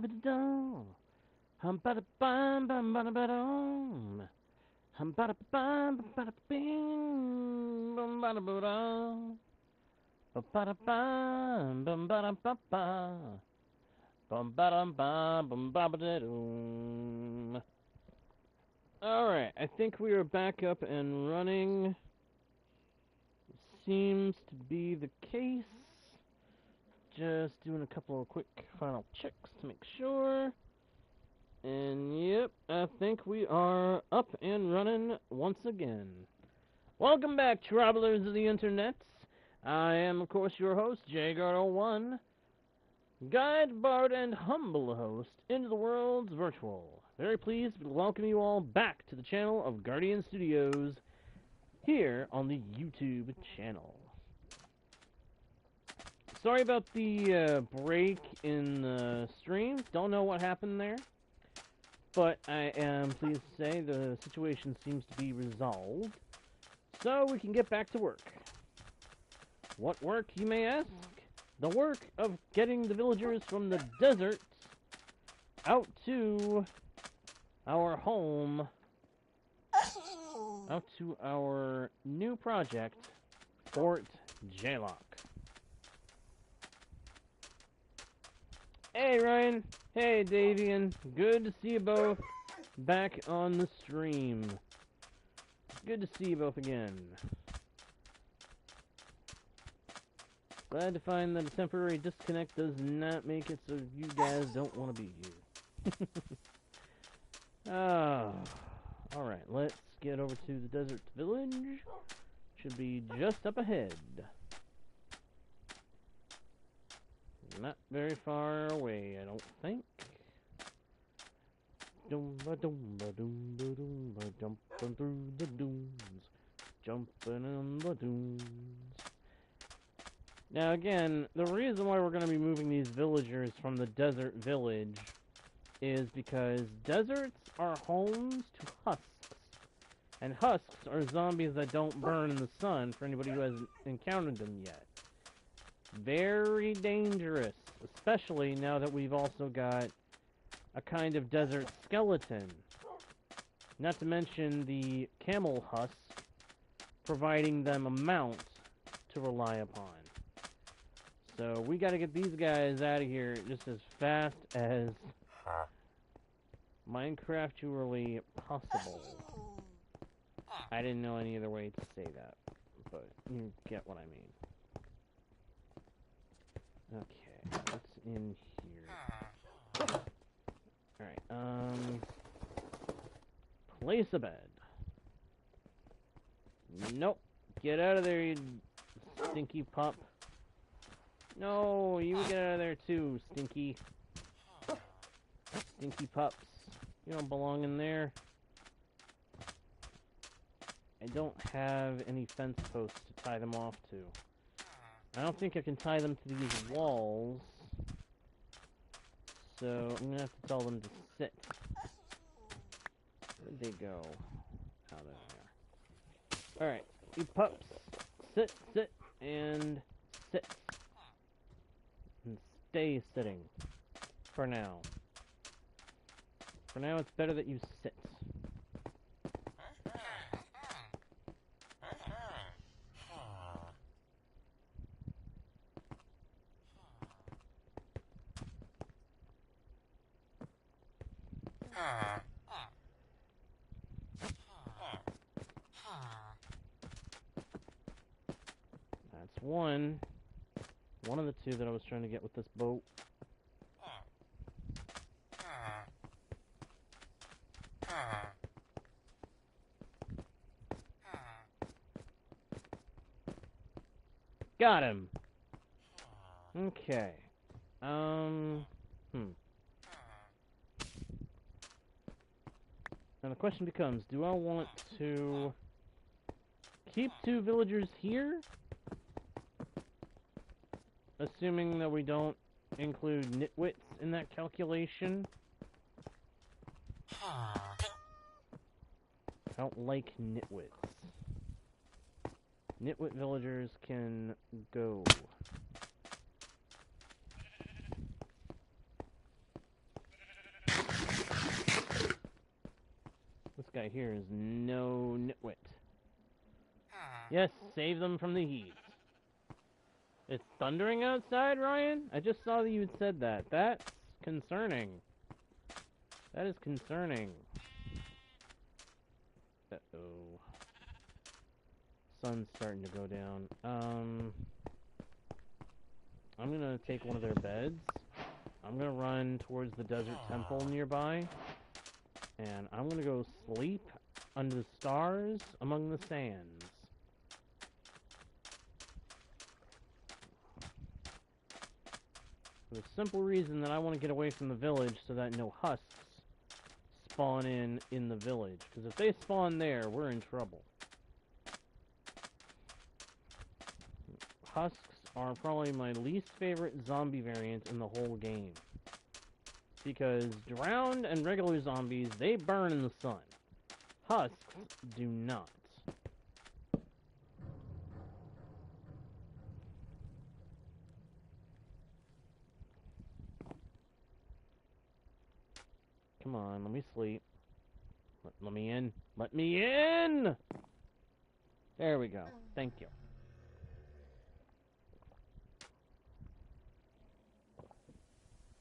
ba-da-dum. Hum-ba-da-bum-bum-ba-da-ba-dum. Hum-ba-da-bum-bum-ba-da-bum-ba-da-ba-dum. Ba-ba-da-bum-bum-ba-da-ba-ba. Bum-ba-dum-bum-bum-ba-da-dum. Alright, I think we are back up and running. Seems to be the case. Just doing a couple of quick final checks to make sure. And yep, I think we are up and running once again. Welcome back, travelers of the internet. I am, of course, your host, JGuard01, guide, bard, and humble host into the world's virtual. Very pleased to welcome you all back to the channel of Guardian Studios here on the YouTube channel. Sorry about the break in the stream. Don't know what happened there. But I am pleased to say the situation seems to be resolved. So we can get back to work. What work, you may ask? The work of getting the villagers from the desert out to our home. Out to our new project, Fort Jaylok. Hey Ryan, hey Davian, good to see you both back on the stream. Good to see you both again. Glad to find that a temporary disconnect does not make it so you guys don't want to be here. Alright, let's get over to the desert village. Should be just up ahead. Not very far away, I don't think. Doomba-doomba-doomba-doomba, jumping through the dunes, jumping in the dunes. Now again, the reason why we're going to be moving these villagers from the desert village is because deserts are homes to husks. And husks are zombies that don't burn in the sun, for anybody who hasn't encountered them yet. Very dangerous, especially now that we've also got a kind of desert skeleton. Not to mention the camel husk, providing them a mount to rely upon. So we gotta get these guys out of here just as fast as Minecraftually possible. I didn't know any other way to say that, but you get what I mean. Okay, what's in here? Alright, place a bed. Nope. Get out of there, you stinky pup. No, you get out of there too, stinky. Stinky pups. You don't belong in there. I don't have any fence posts to tie them off to. I don't think I can tie them to these walls, so I'm gonna have to tell them to sit. Where'd they go? Oh, there they are. Alright, you pups, sit, and sit. And stay sitting. For now. For now, it's better that you sit. That's one of the two that I was trying to get with this boat. Got him. Okay. Now the question becomes, do I want to keep 2 villagers here? Assuming that we don't include nitwits in that calculation. I don't like nitwits. Nitwit villagers can go. guy here is no nitwit. Yes, save them from the heat. It's thundering outside, Ryan? I just saw that you had said that. That's concerning. That is concerning. Uh-oh. Sun's starting to go down. I'm gonna take one of their beds. I'm gonna run towards the desert temple nearby. And I'm gonna go sleep under the stars among the sands. For the simple reason that I want to get away from the village so that no husks spawn in the village. Because if they spawn there, we're in trouble. Husks are probably my least favorite zombie variant in the whole game. Because drowned and regular zombies, they burn in the sun. Husks do not. Come on, let me sleep. Let me in. Let me in! There we go. Thank you.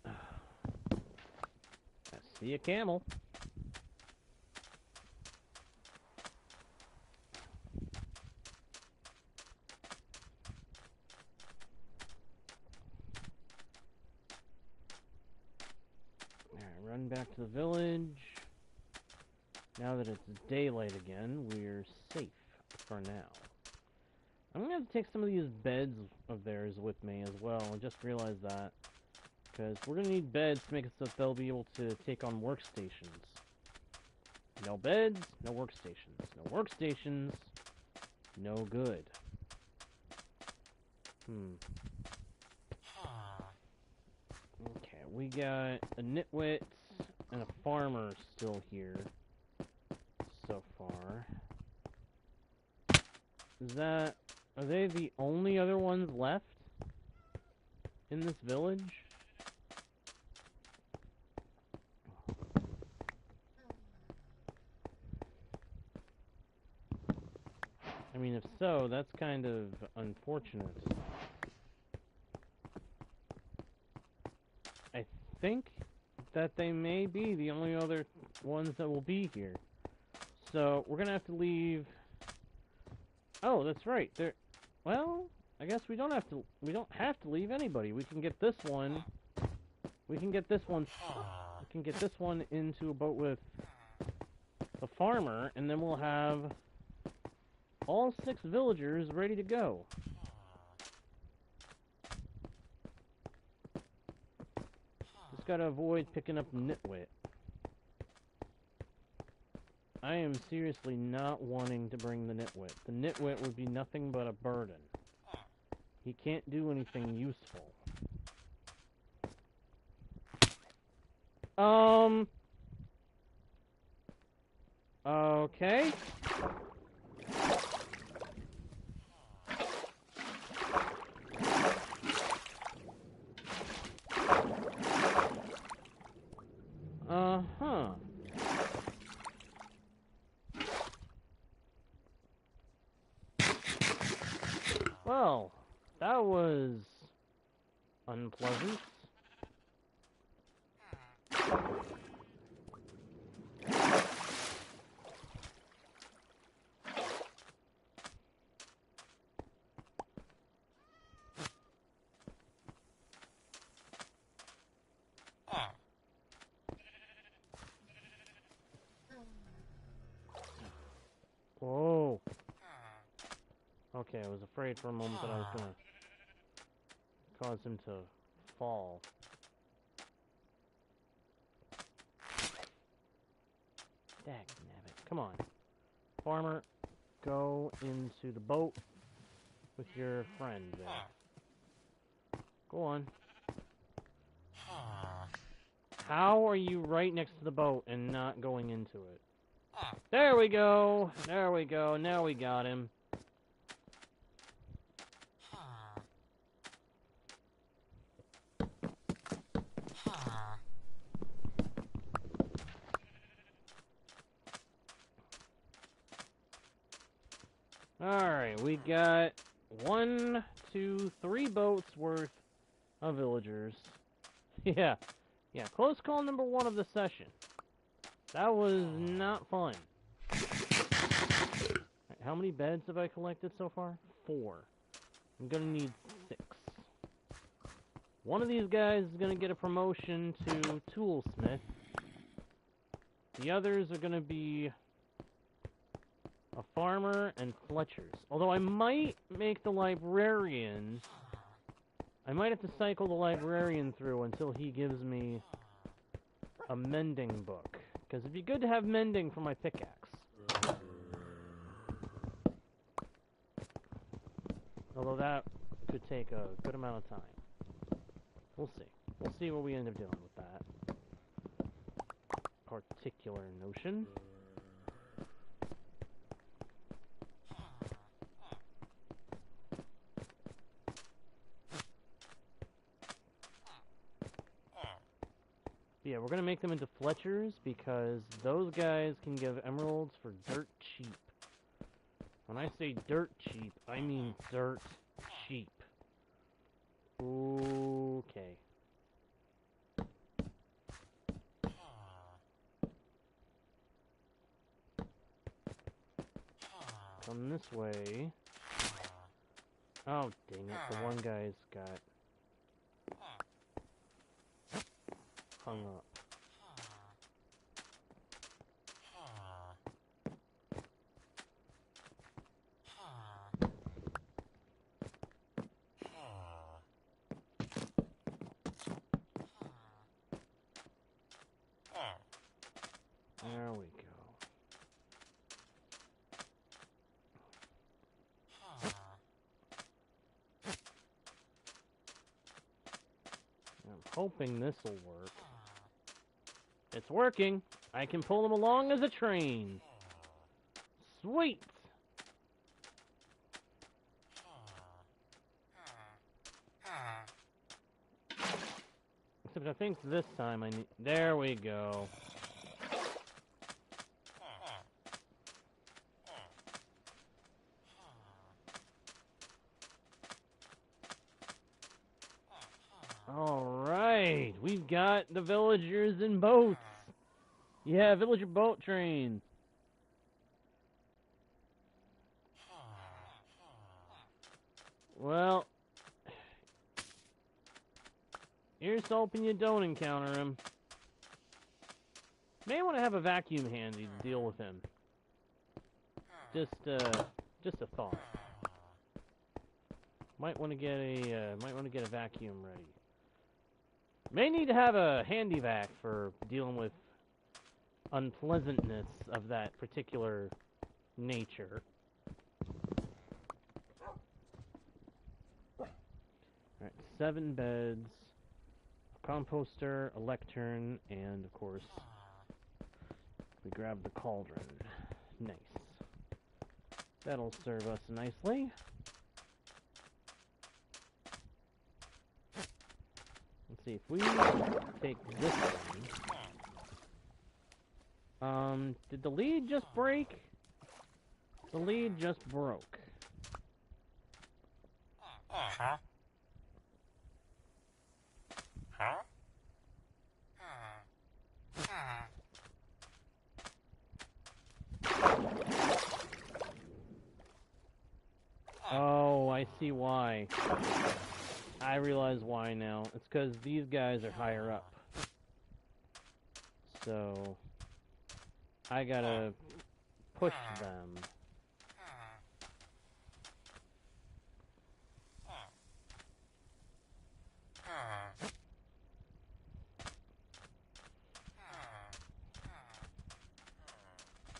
I see a camel. Run back to the village. Now that it's daylight again, we're safe for now. I'm gonna have to take some of these beds of theirs with me as well. I just realized that. Because we're gonna need beds to make it so that they'll be able to take on workstations. No beds, no workstations. No workstations, no good. Okay, we got a nitwit and a farmer still here so far. Are they the only other ones left in this village? I mean, if so, that's kind of unfortunate. I think that they may be the only other ones that will be here. So, we're gonna have to leave... Oh, that's right. Well, I guess we don't have to leave anybody. We can get this one... We can get this one into a boat with the farmer, and then we'll have all 6 villagers ready to go. Just gotta avoid picking up nitwit. I am seriously not wanting to bring the nitwit. The nitwit would be nothing but a burden. He can't do anything useful. Okay. Uh-huh. Well, that was unpleasant. Whoa. Okay, I was afraid for a moment that I was gonna cause him to fall. Dagnabbit. Come on. Farmer, go into the boat with your friend there. Go on. How are you right next to the boat and not going into it? There we go! There we go. Now we got him. Alright, we got 1, 2, 3 boats worth of villagers. Yeah, close call number 1 of the session. That was not fun. Right, how many beds have I collected so far? 4. I'm gonna need 6. One of these guys is gonna get a promotion to toolsmith. The others are gonna be a farmer and fletchers. Although I might make the librarian... I might have to cycle the librarian through until he gives me a mending book. Because it'd be good to have mending for my pickaxe. Although that could take a good amount of time. We'll see. We'll see what we end up doing with that particular notion. Yeah, we're gonna make them into fletchers because those guys can give emeralds for dirt cheap. When I say dirt cheap, I mean dirt cheap. Okay. Come this way. Oh, dang it. The one guy's got hung up. There we go. I'm hoping this will work. It's working. I can pull them along as a train. Sweet! Except I think this time I need... There we go. Alright, we've got the villagers in boats. Yeah, villager boat trains. Well, here's hoping you don't encounter him. May want to have a vacuum handy to deal with him. Just a thought. Might want to get a vacuum ready. May need to have a handy vac for dealing with unpleasantness of that particular nature. Alright, 7 beds, a composter, a lectern, and of course, we grab the cauldron. Nice. That'll serve us nicely. Let's see, if we take this one... did the lead just break? The lead just broke. Huh? Oh, I see why. I realize why now. It's because these guys are higher up. So, I gotta push them.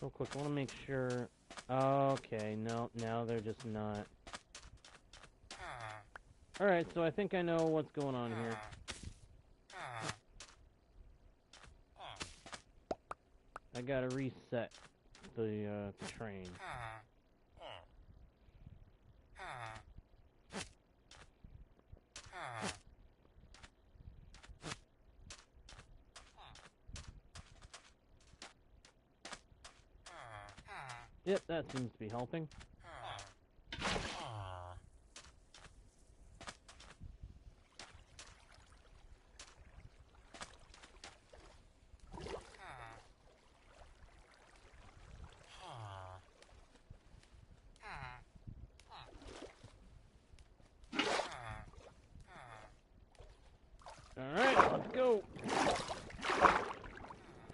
Real quick, I want to make sure... Okay, no, now they're just not. Alright, so I think I know what's going on here. I gotta reset the train. Yep, that seems to be helping.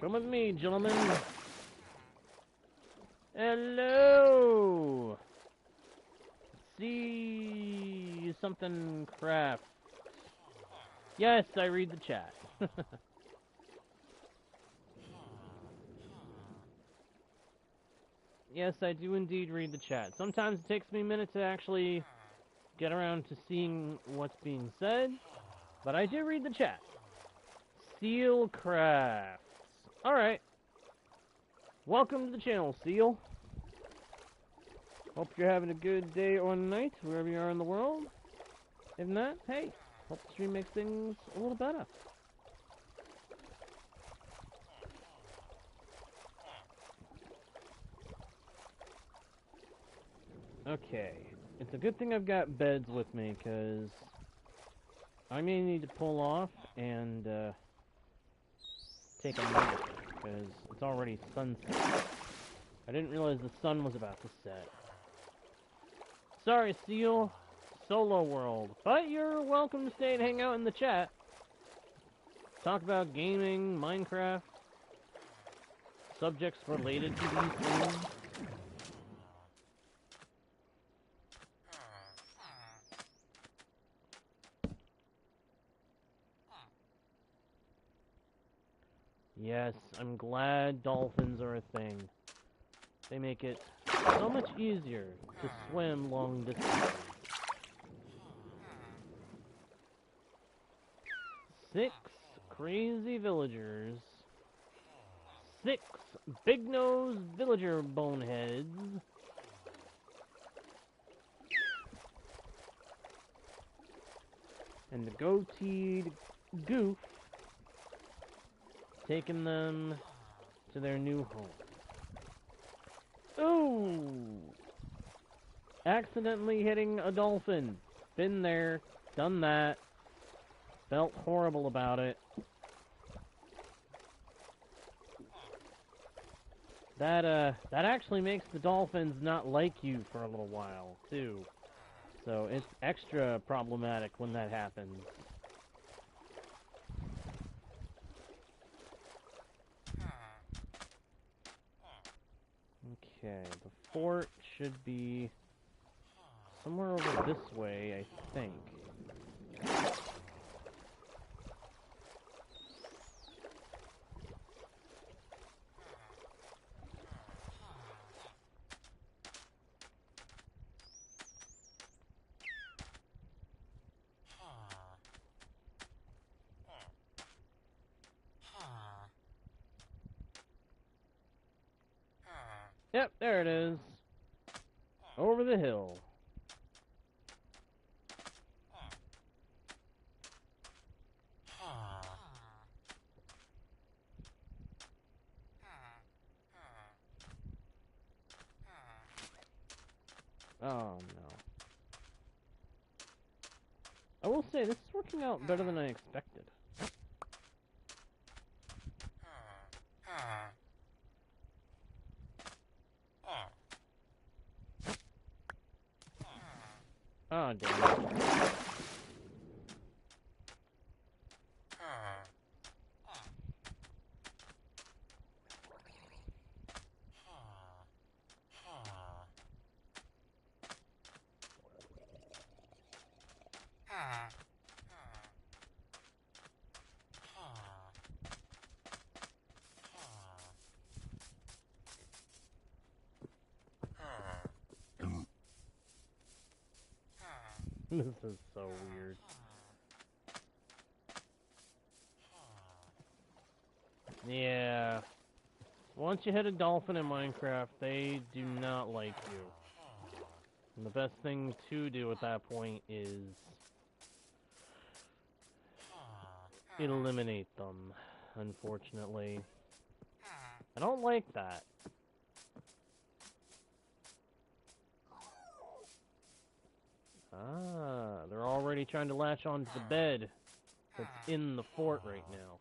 Come with me, gentlemen. Hello. See something craft. Yes, I read the chat. Yes, I do indeed read the chat. Sometimes it takes me a minute to actually get around to seeing what's being said, but I do read the chat. Seal crafts. Alright. Welcome to the channel, Seal. Hope you're having a good day or night, wherever you are in the world. If not, hey, hope the stream makes things a little better. Okay. It's a good thing I've got beds with me, because I may need to pull off and take a nap, because it's already sunset. I didn't realize the sun was about to set. Sorry, Seal. Solo world. But you're welcome to stay and hang out in the chat. Talk about gaming, Minecraft, subjects related to these things. Yes, I'm glad dolphins are a thing. They make it so much easier to swim long distances. 6 crazy villagers. 6 big-nosed villager boneheads. And the goateed goof taking them to their new home. Ooh! Accidentally hitting a dolphin. Been there, done that. Felt horrible about it. That actually makes the dolphins not like you for a little while, too. So it's extra problematic when that happens. Okay, the fort should be somewhere over this way, I think. Yep, there it is. Over the hill. Oh, no. I will say, this is working out better than I expected. Oh, damn it. This is so weird. Yeah. Once you hit a dolphin in Minecraft, they do not like you. And the best thing to do at that point is eliminate them, unfortunately. I don't like that. Ah, they're already trying to latch onto the bed that's in the fort right now.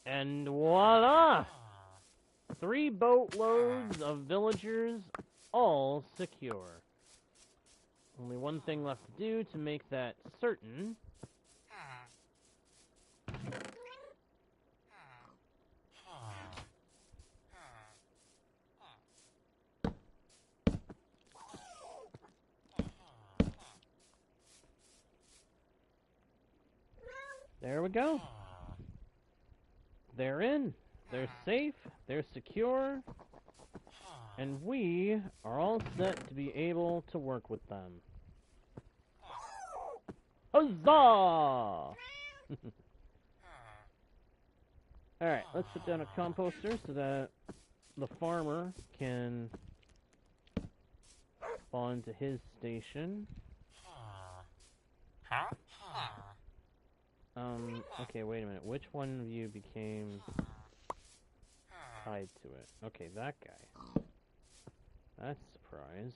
And voila! 3 3 boatloads of villagers, all secure. Only one thing left to do to make that certain. There we go. They're in. They're safe. They're secure. And we are all set to be able to work with them. Huzzah! Alright, let's put down a composter so that the farmer can spawn to his station. Okay, wait a minute. Which one of you became tied to it? Okay, that guy. That's a surprise.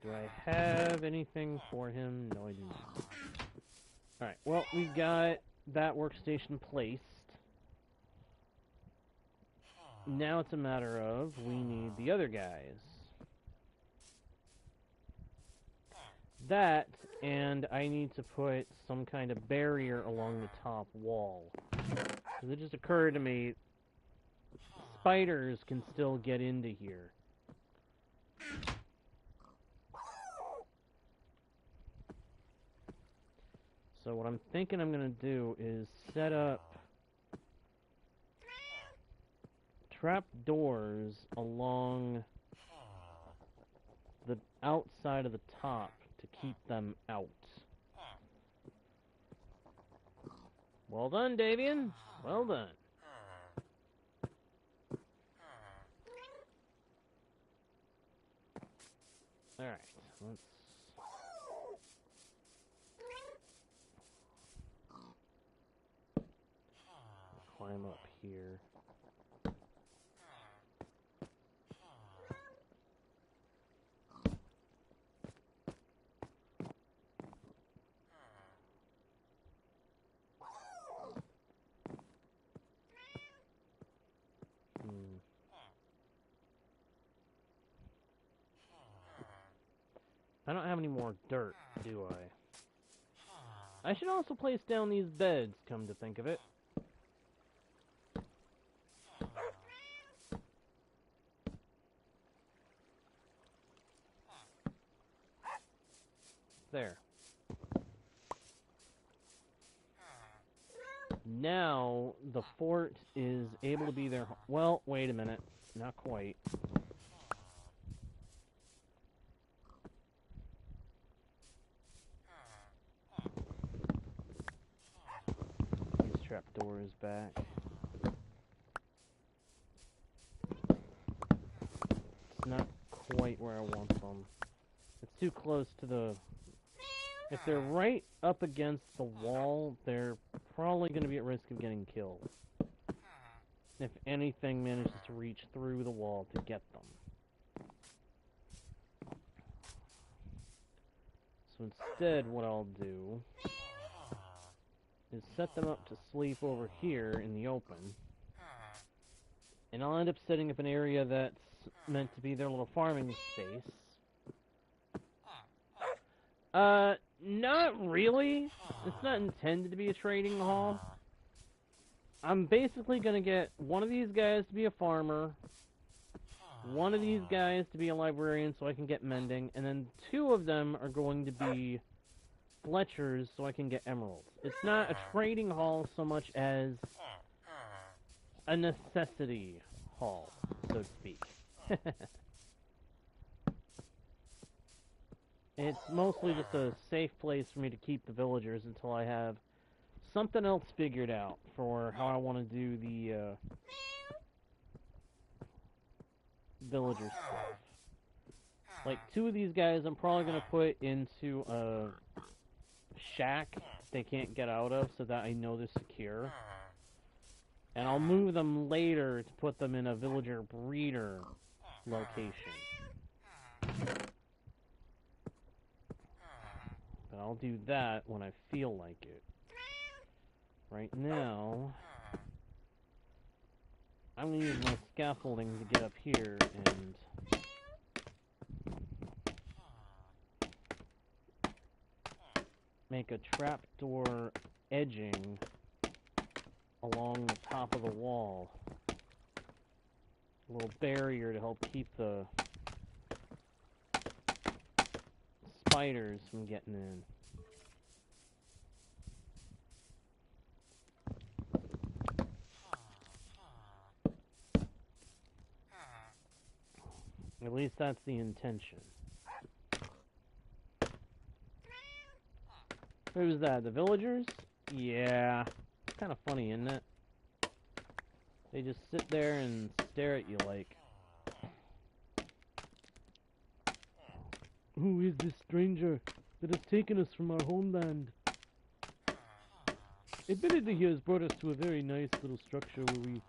Do I have anything for him? No, I do not. Alright, well, we've got that workstation placed. Now it's a matter of, we need the other guys. That, and I need to put some kind of barrier along the top wall. Because it just occurred to me, spiders can still get into here. So what I'm thinking I'm going to do is set up trap doors along the outside of the top to keep them out. Well done, Davian. Well done. Alright, let's... climb up here. I don't have any more dirt, do I? I should also place down these beds, come to think of it. There. Now, the fort is able to be their... Well, wait a minute. Not quite. These trapdoors back. It's not quite where I want them. It's too close to the... If they're right up against the wall, they're probably going to be at risk of getting killed. If anything manages to reach through the wall to get them. So instead, what I'll do is set them up to sleep over here in the open. And I'll end up setting up an area that's meant to be their little farming space. Not really. It's not intended to be a trading hall. I'm basically gonna get one of these guys to be a farmer, one of these guys to be a librarian so I can get mending, and then 2 of them are going to be Fletchers so I can get emeralds. It's not a trading hall so much as a necessity hall, so to speak. It's mostly just a safe place for me to keep the villagers until I have something else figured out for how I want to do the villager stuff. Like 2 of these guys I'm probably going to put into a shack they can't get out of so that I know they're secure. And I'll move them later to put them in a villager breeder location. But I'll do that when I feel like it. Right now, I'm going to use my scaffolding to get up here and make a trapdoor edging along the top of the wall. A little barrier to help keep the spiders from getting in. At least that's the intention. Who's that? The villagers? Yeah. It's kind of funny, isn't it? They just sit there and stare at you like, who is this stranger that has taken us from our homeland? Admittedly, he has brought us to a very nice little structure where we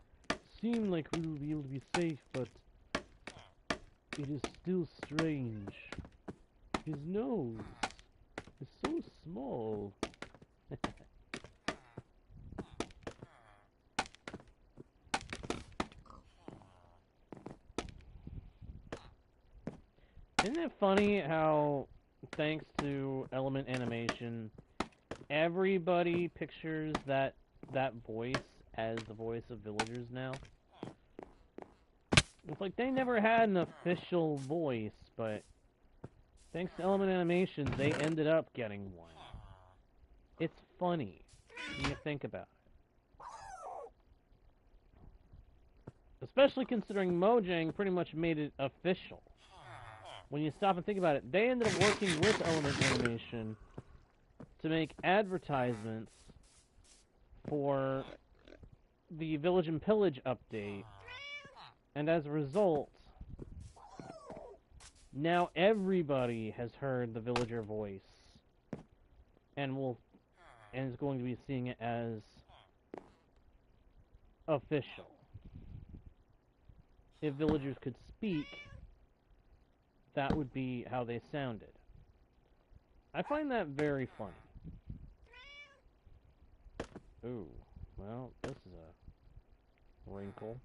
seem like we will be able to be safe, but it is still strange. His nose is so small. Isn't it funny how, thanks to element animation, everybody pictures that voice as the voice of villagers now? It's like they never had an official voice, but thanks to element animations, they ended up getting one. It's funny when you think about it. Especially considering Mojang pretty much made it official. When you stop and think about it, they ended up working with element animation to make advertisements for the Village and Pillage update. And as a result, now everybody has heard the villager voice and is going to be seeing it as official. If villagers could speak, that would be how they sounded. I find that very funny. Ooh, well, this is a wrinkle.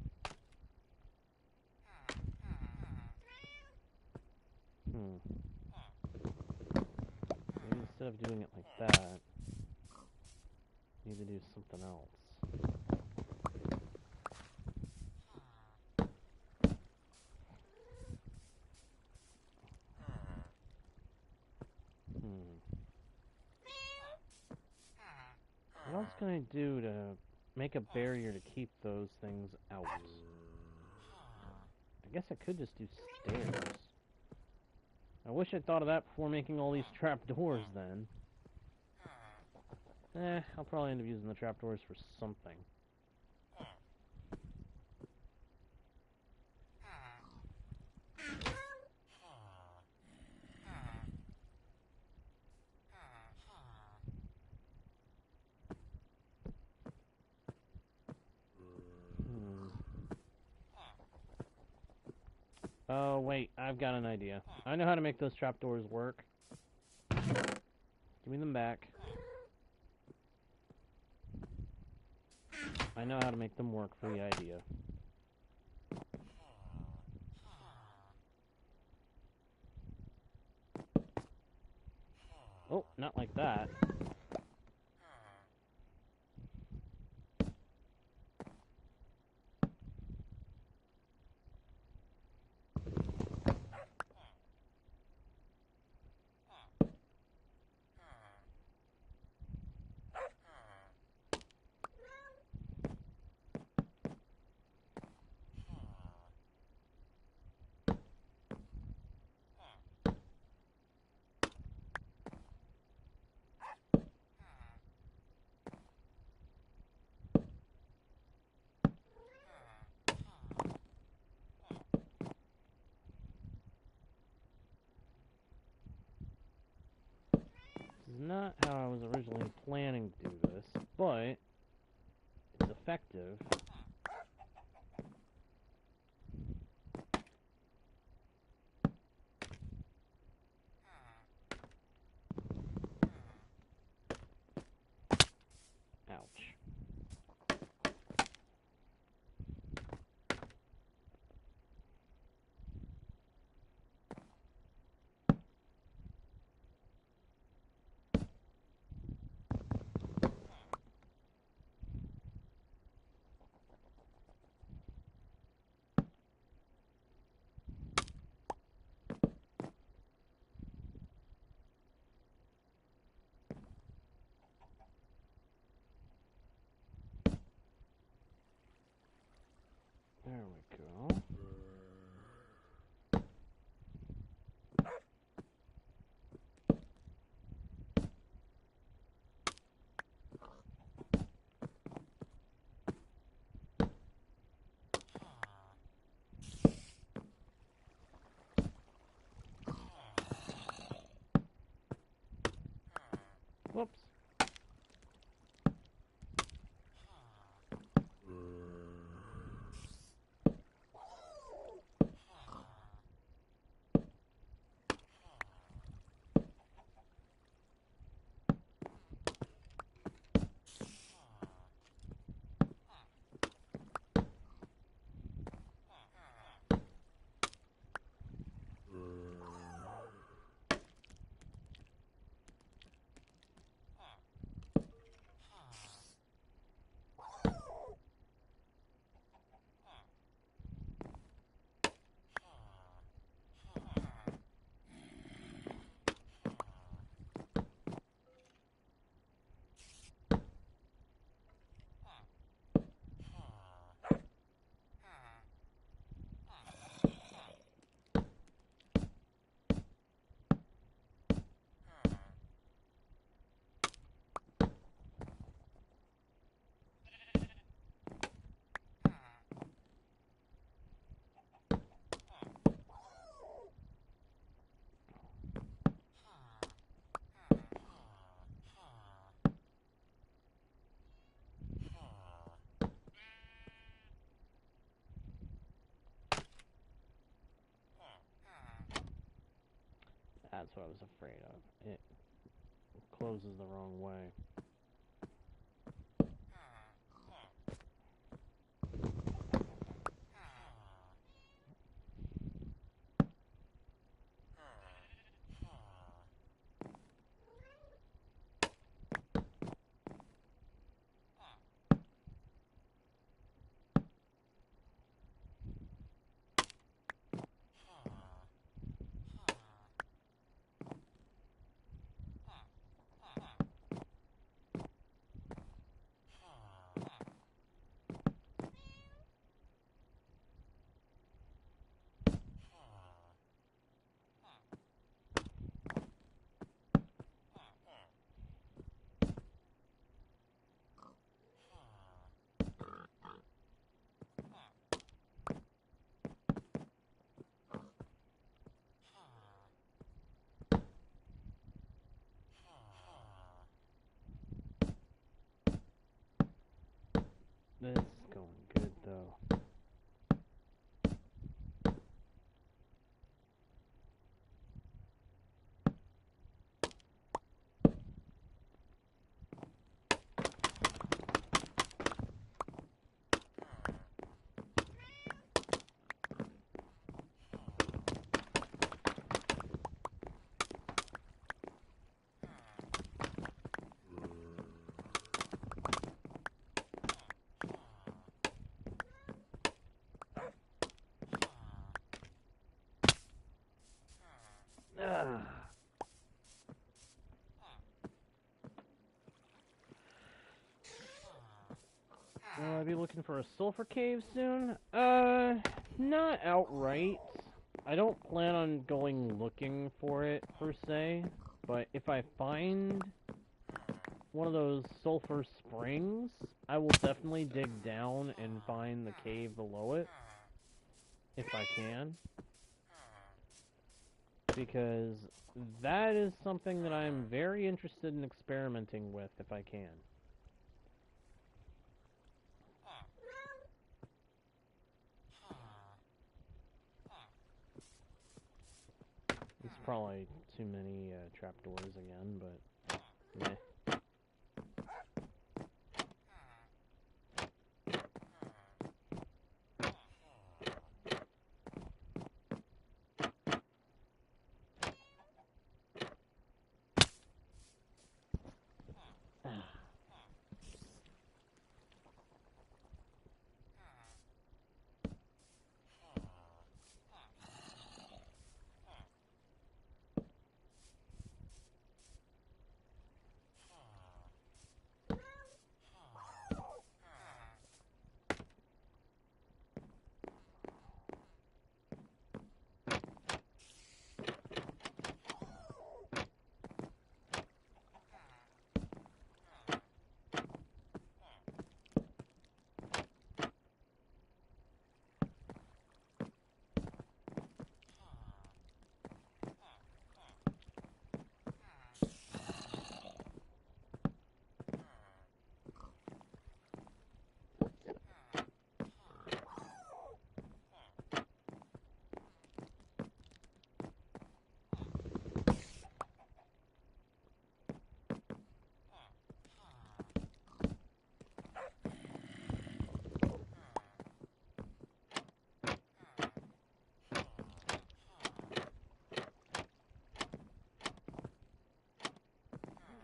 Maybe instead of doing it like that, need to do something else. What else can I do to make a barrier to keep those things out? I guess I could just do stairs. I wish I'd thought of that before making all these trapdoors then. I'll probably end up using the trapdoors for something. Oh, wait, I've got an idea. I know how to make those trapdoors work. Give me them back. I know how to make them work for the idea. Oh, not like that. This is not how I was originally planning to do this, but it's effective. Ouch. what I was afraid of. It closes the wrong way. This is going good, though. Will I be looking for a sulfur cave soon? Not outright. I don't plan on going looking for it, per se. But if I find one of those sulfur springs, I will definitely dig down and find the cave below it. If I can. Because that is something that I'm very interested in experimenting with, if I can. It's probably too many trapdoors again, but meh.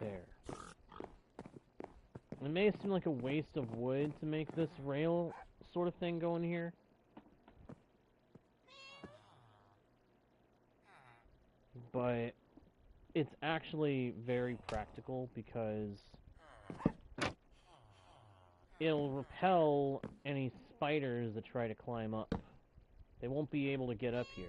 There. It may seem like a waste of wood to make this rail sort of thing go in here. But it's actually very practical because it'll repel any spiders that try to climb up. They won't be able to get up here.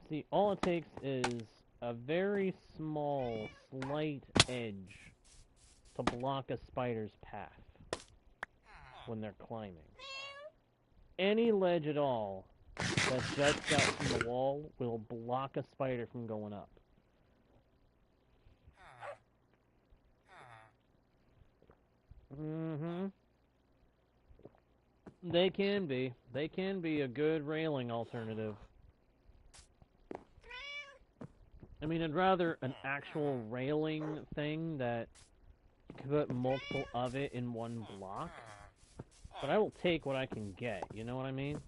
See, all it takes is a very small, slight edge to block a spider's path when they're climbing. Any ledge at all that juts out from the wall will block a spider from going up. Mm-hmm. They can be. They can be a good railing alternative. I mean, I'd rather an actual railing thing that could put multiple of it in one block. But I will take what I can get, you know what I mean?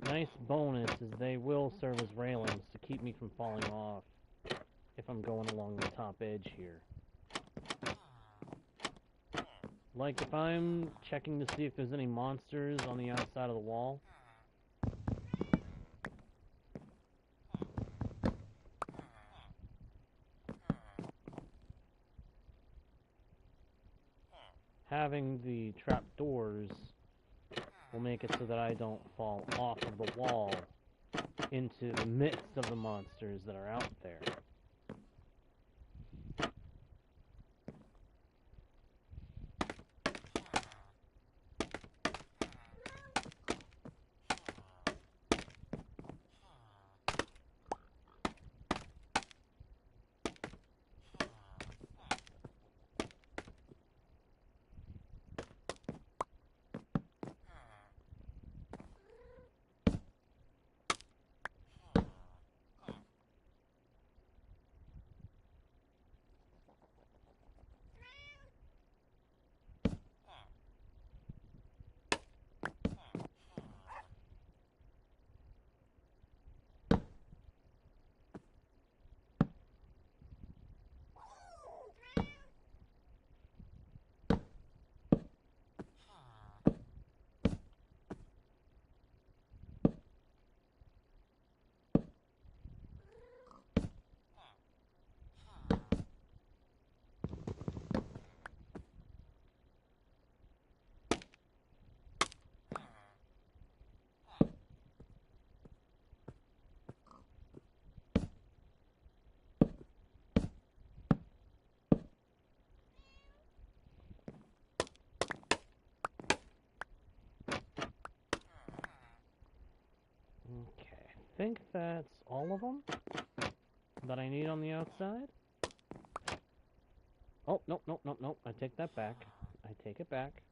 Nice bonus is they will serve as railings to keep me from falling off if I'm going along the top edge here. Like if I'm checking to see if there's any monsters on the outside of the wall. Having the trapdoors will make it so that I don't fall off of the wall into the midst of the monsters that are out there. Okay, I think that's all of them that I need on the outside. Oh, nope, nope, nope, nope. I take that back. I take it back.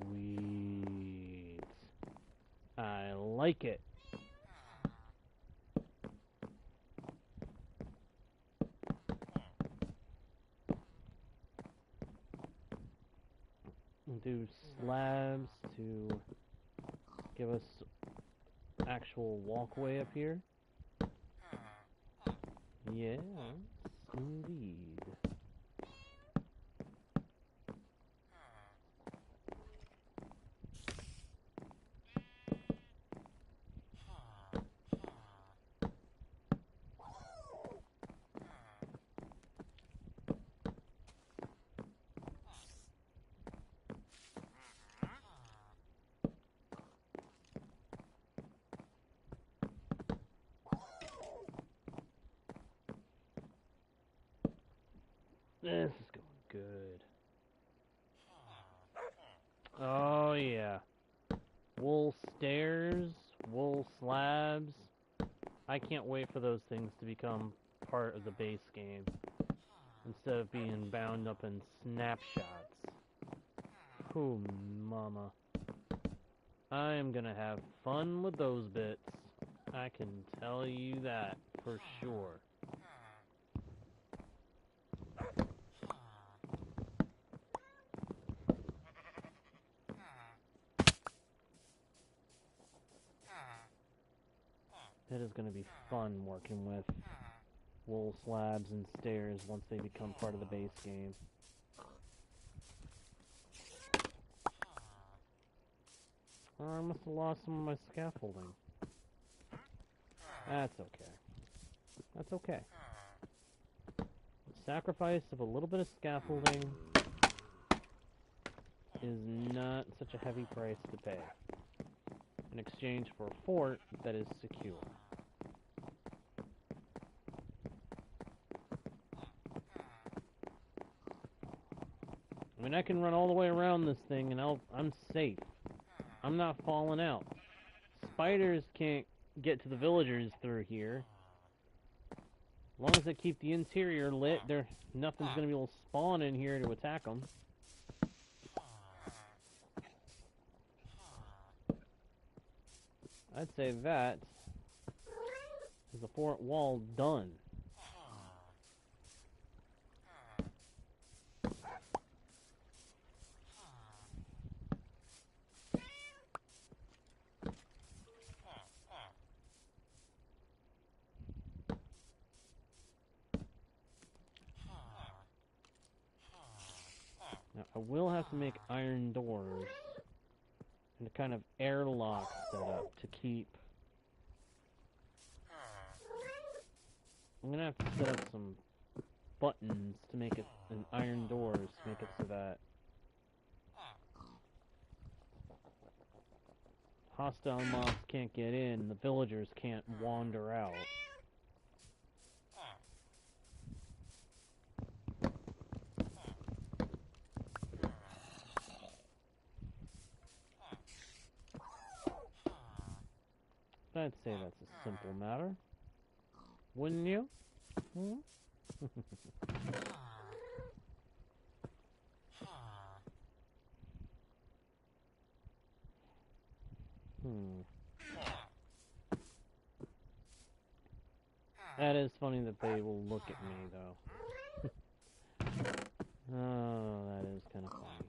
Sweet. I like it. Do slabs to give us actual walkway up here. Yes, indeed. This is going good. Oh, yeah. Wool stairs, wool slabs. I can't wait for those things to become part of the base game, instead of being bound up in snapshots. Oh, mama. I am gonna have fun with those bits. I can tell you that for sure. It is gonna be fun working with wool slabs and stairs once they become part of the base game. Oh, I must have lost some of my scaffolding. That's okay. That's okay. The sacrifice of a little bit of scaffolding is not such a heavy price to pay in exchange for a fort that is secure. I mean, I can run all the way around this thing and I'm safe. I'm not falling out. Spiders can't get to the villagers through here. As long as they keep the interior lit, nothing's going to be able to spawn in here to attack them. I'd say that is the fort wall done. Now, I will have to make iron doors and a kind of airlock setup to keep. I'm gonna have to set up some buttons to make it, and iron doors to make it so that hostile mobs can't get in, the villagers can't wander out. I'd say that's a simple matter. Wouldn't you? Hmm? That is funny that they will look at me, though. Oh, that is kind of funny.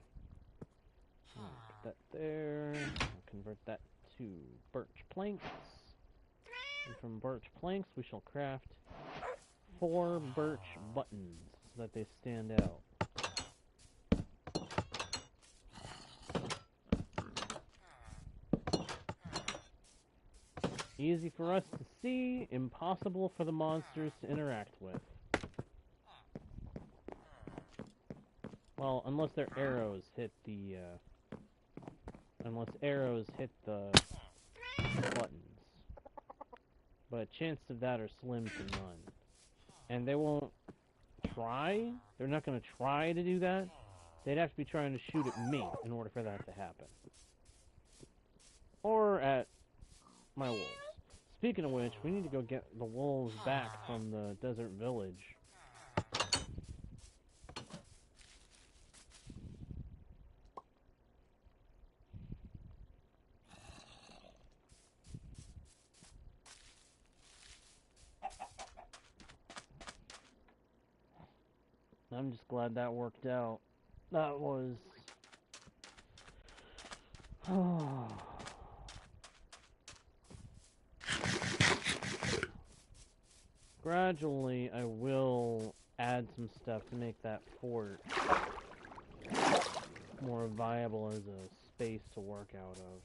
Put that there. I'll convert that to birch planks. And from birch planks, we shall craft 4 birch buttons so that they stand out. Easy for us to see, impossible for the monsters to interact with. Well, unless their arrows hit the, unless arrows hit the buttons. But chances of that are slim to none. And they won't try? They're not going to try to do that? They'd have to be trying to shoot at me in order for that to happen. Or at my wolves. Speaking of which, we need to go get the wolves back from the desert village. I'm just glad that worked out. That was... Gradually, I will add some stuff to make that fort more viable as a space to work out of.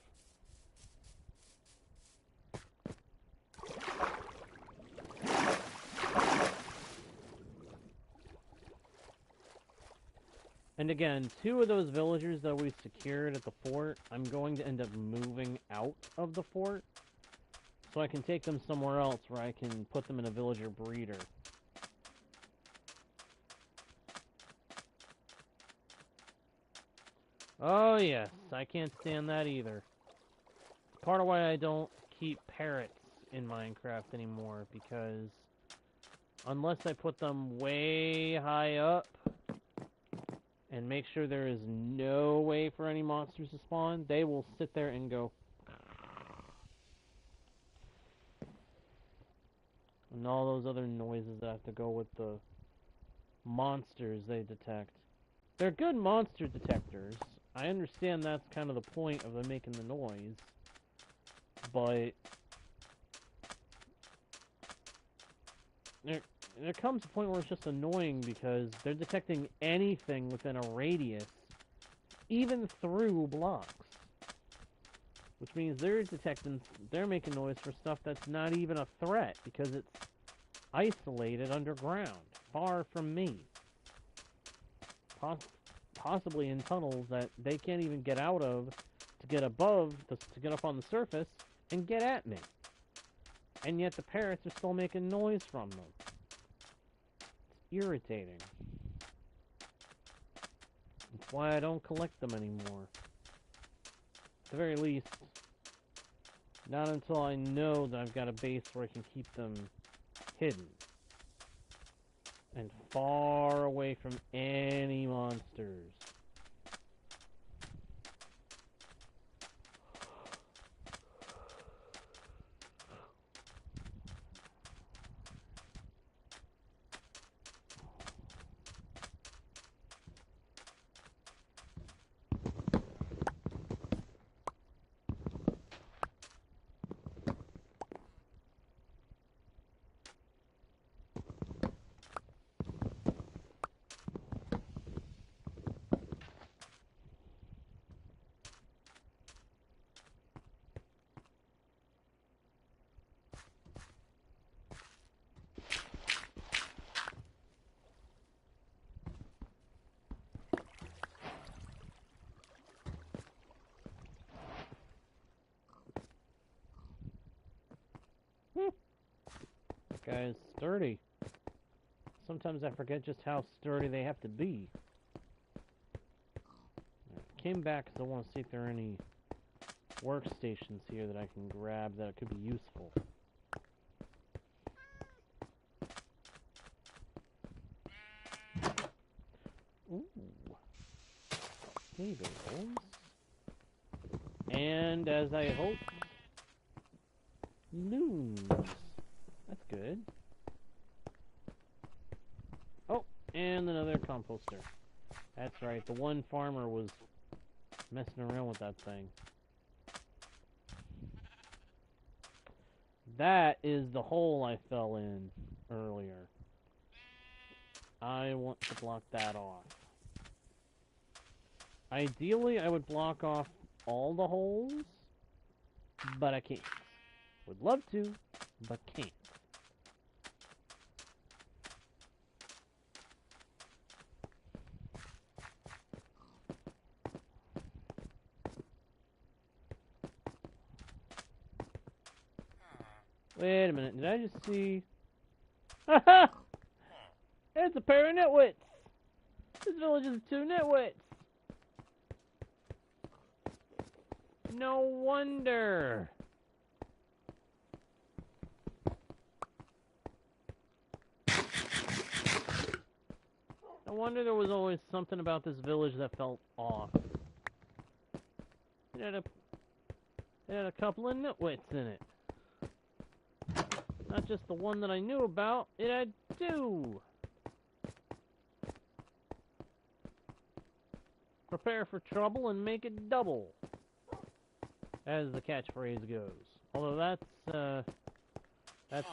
And again, 2 of those villagers that we secured at the fort, I'm going to end up moving out of the fort. So I can take them somewhere else where I can put them in a villager breeder. Oh, yes. I can't stand that either. Part of why I don't keep parrots in Minecraft anymore, because unless I put them way high up and make sure there is no way for any monsters to spawn, they will sit there and go. And all those other noises that have to go with the monsters they detect. They're good monster detectors. I understand that's kind of the point of them making the noise. But there comes a point where it's just annoying because they're detecting anything within a radius, even through blocks. Which means they're making noise for stuff that's not even a threat because it's isolated underground, far from me. Possibly in tunnels that they can't even get out of to get to get up on the surface and get at me. And yet the parrots are still making noise from them. It's irritating. That's why I don't collect them anymore. At the very least, not until I know that I've got a base where I can keep them hidden. And far away from any monsters. That guy is sturdy. Sometimes I forget just how sturdy they have to be. I came back because I want to see if there are any workstations here that I can grab that could be useful. Ooh. Tables. And as I hoped, loons. That's good. Oh, and another composter. That's right, the one farmer was messing around with that thing. That is the hole I fell in earlier. I want to block that off. Ideally, I would block off all the holes, but I can't. Would love to, but can't. Wait a minute, did I just see... Haha! It's a pair of nitwits! This village is 2 nitwits! No wonder! No wonder there was always something about this village that felt off. It had a couple of nitwits in it. Not just the one that I knew about, it had 2! Prepare for trouble and make it double, as the catchphrase goes. Although that's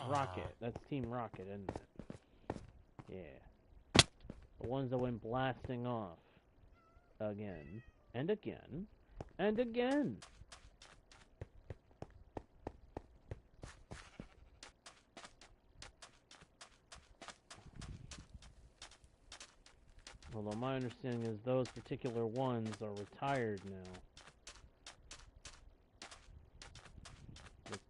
Rocket. That's Team Rocket, isn't it? Yeah. The ones that went blasting off. Again, and again, and again. Although my understanding is those particular ones are retired now. But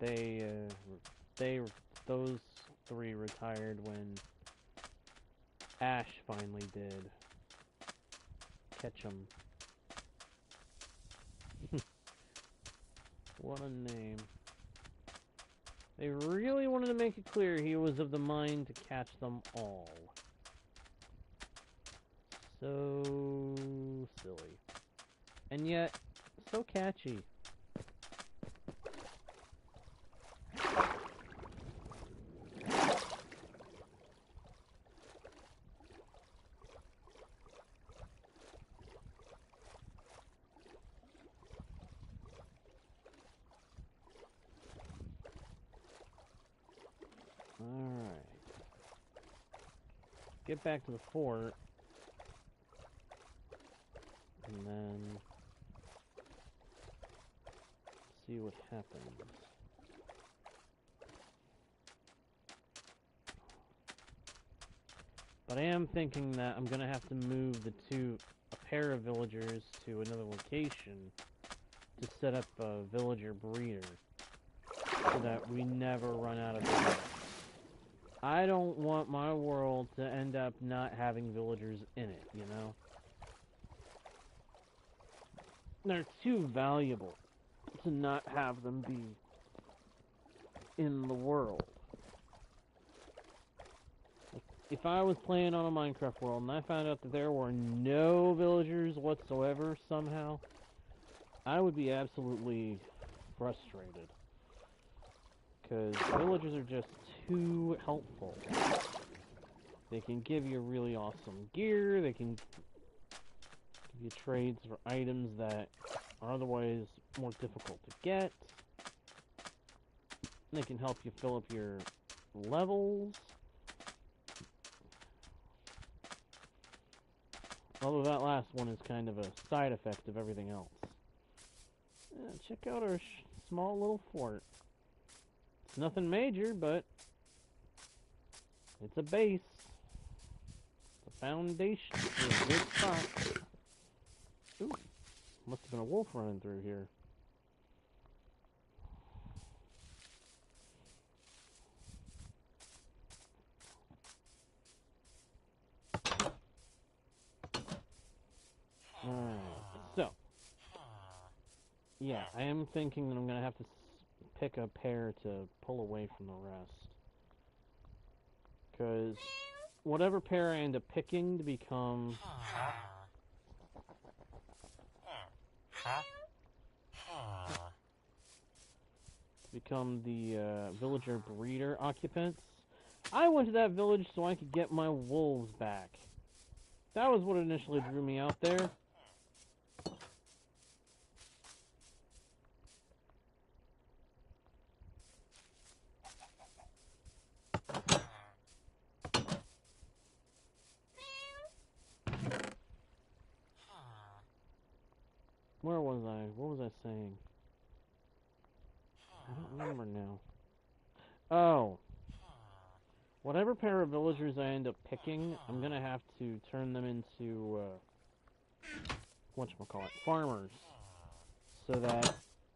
those 3 retired when Ash finally did catch them. What a name. They really wanted to make it clear he was of the mind to catch them all. So silly. And yet, so catchy. Alright. Get back to the fort. And then see what happens. But I am thinking that I'm gonna have to move a pair of villagers to another location to set up a villager breeder so that we never run out of villagers. I don't want my world to end up not having villagers in it, you know? They're too valuable to not have them be in the world. If I was playing on a Minecraft world and I found out that there were no villagers whatsoever somehow, I would be absolutely frustrated. Because villagers are just too helpful. They can give you really awesome gear, they can give you trades for items that are otherwise more difficult to get. They can help you fill up your levels. Although that last one is kind of a side effect of everything else. Yeah, check out our small little fort. It's nothing major, but it's a base. It's a foundation for a good spot. Ooh, must have been a wolf running through here. Alright, so. Yeah, I am thinking that I'm going to have to pick a pair to pull away from the rest. Because whatever pair I end up picking to become the villager breeder occupants, I went to that village so I could get my wolves back. That was what initially drew me out there. Where was I? What was I saying? I don't remember now. Oh. Whatever pair of villagers I end up picking, I'm gonna have to turn them into, whatchamacallit, farmers. So that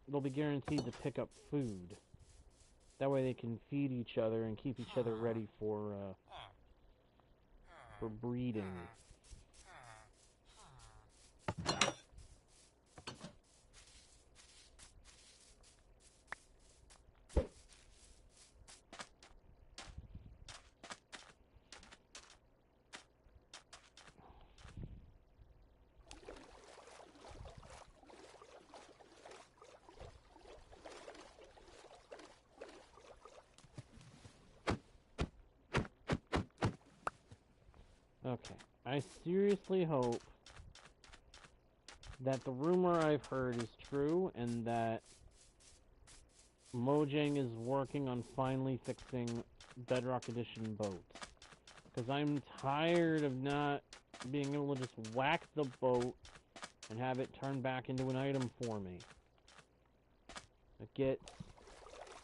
they'll be guaranteed to pick up food. That way they can feed each other and keep each other ready for breeding. Okay, I seriously hope that the rumor I've heard is true and that Mojang is working on finally fixing Bedrock Edition boats. Because I'm tired of not being able to just whack the boat and have it turn back into an item for me. It gets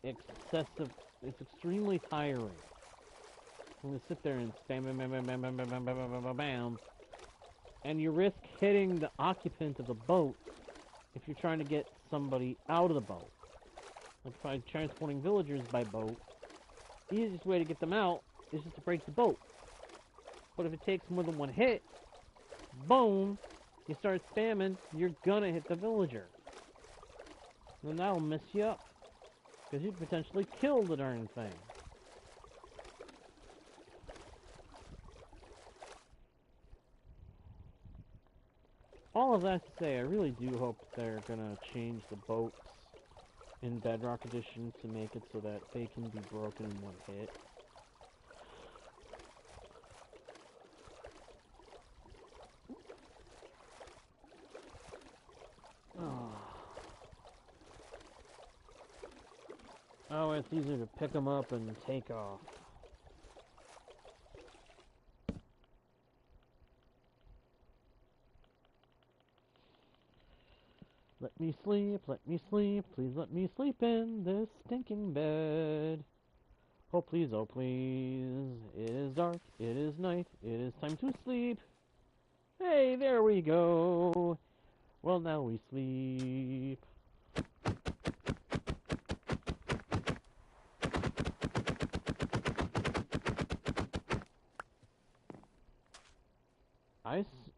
excessive, it's extremely tiring. I'm gonna sit there and spam, bam, bam, bam, bam, bam, bam, bam, bam, bam, bam, bam, and you risk hitting the occupant of the boat if you're trying to get somebody out of the boat. Like if I'm transporting villagers by boat, the easiest way to get them out is just to break the boat. But if it takes more than one hit, boom, you start spamming, you're gonna hit the villager. then that'll mess you up. Because you could potentially kill the darn thing. All of that to say, I really do hope they're gonna change the boats in Bedrock Edition to make it so that they can be broken in one hit. Oh, it's easier to pick them up and take off. Let me sleep, please let me sleep in this stinking bed. Oh please, it is dark, it is night, it is time to sleep. Hey, there we go. Well, now we sleep.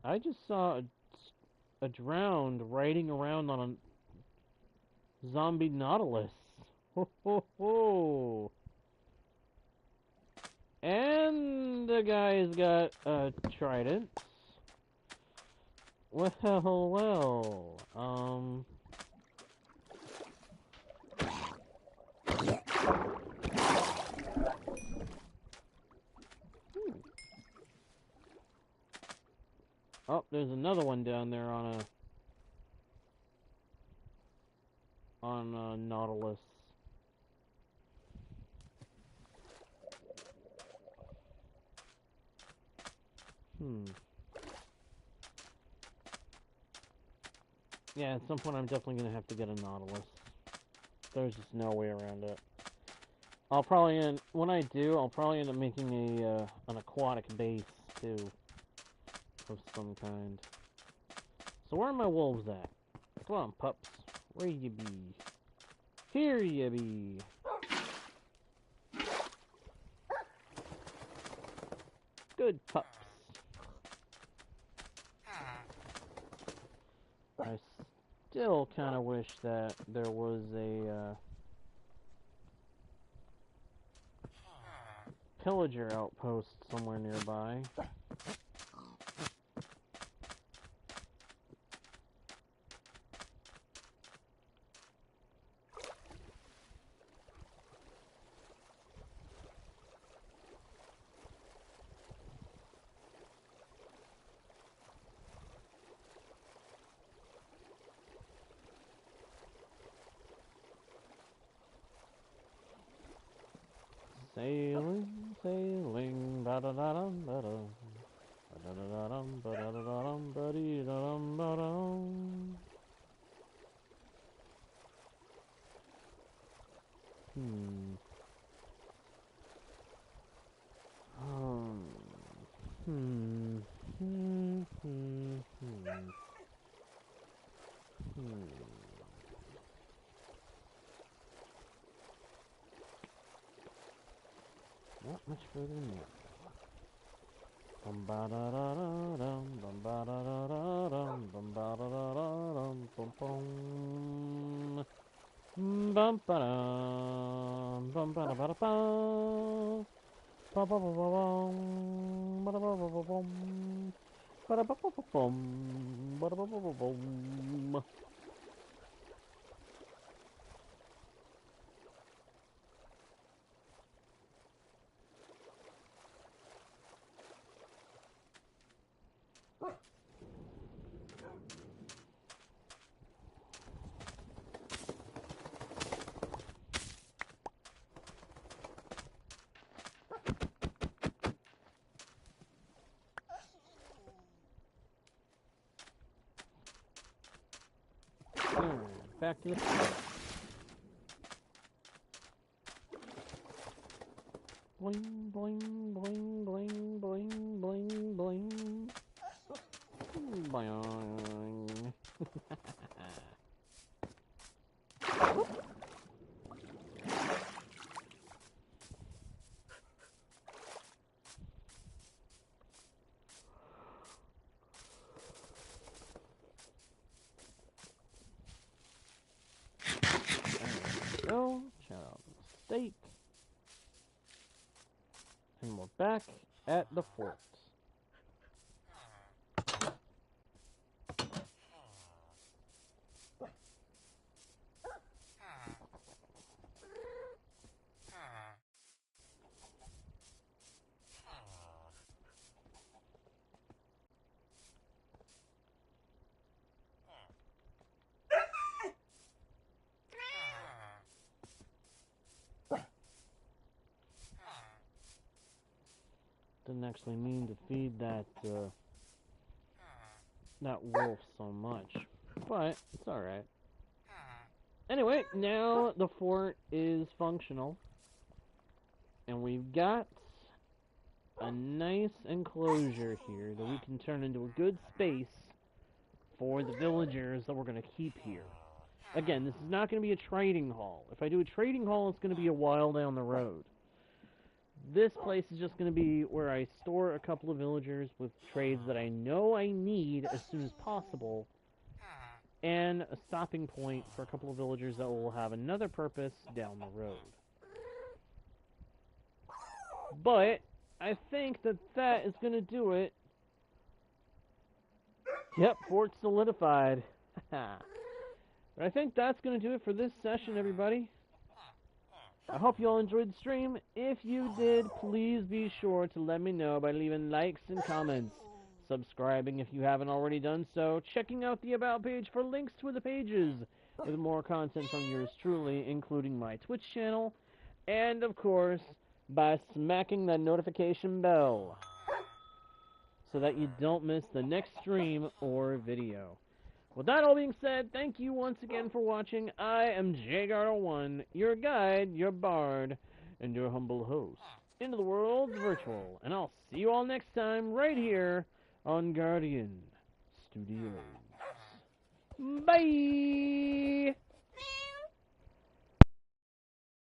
I just saw a drowned riding around on a zombie Nautilus. Ho ho ho! And the guy's got a trident. Well, Oh, there's another one down there on a Nautilus. Yeah, at some point I'm definitely gonna have to get a Nautilus. There's just no way around it. When I do, I'll probably end up making an aquatic base too, of some kind. So where are my wolves at? Come on, pups. Where you be? Here you be. Good pups. I still kind of wish that there was a pillager outpost somewhere nearby. Sailing, sailing, ba da da dum ba dum, ba da da dum ba da da dum ba dee da dum ba dum. Hmm. Hmm. Hmm. Hmm. Hmm. Hmm. Not much further than that. Bum ba da da da dum, bum ba da da da dum, bum ba da da da dum, bum bum. Bum ba dum, bum ba da ba da ba. Ba ba ba ba bum, ba da ba ba ba bum, ba da ba ba ba bum, ba da ba ba ba bum. Back to the bling bling bling bling bling bling bling. Boing. sake. And we're back at the fort. Didn't actually mean to feed that wolf so much, but it's alright. Anyway, now the fort is functional, and we've got a nice enclosure here that we can turn into a good space for the villagers that we're going to keep here. Again, this is not going to be a trading hall. If I do a trading hall, it's going to be a while down the road. This place is just going to be where I store a couple of villagers with trades that I know I need as soon as possible, and a stopping point for a couple of villagers that will have another purpose down the road. But I think that is going to do it. Yep, fort solidified. But I think that's going to do it for this session, everybody. I hope you all enjoyed the stream. If you did, please be sure to let me know by leaving likes and comments, subscribing if you haven't already done so, checking out the About page for links to the pages with more content from yours truly, including my Twitch channel, and of course, by smacking that notification bell so that you don't miss the next stream or video. With that all being said, thank you once again for watching. I am JGuard01, your guide, your bard, and your humble host into the world's virtual. And I'll see you all next time right here on Guardian Studios. Bye!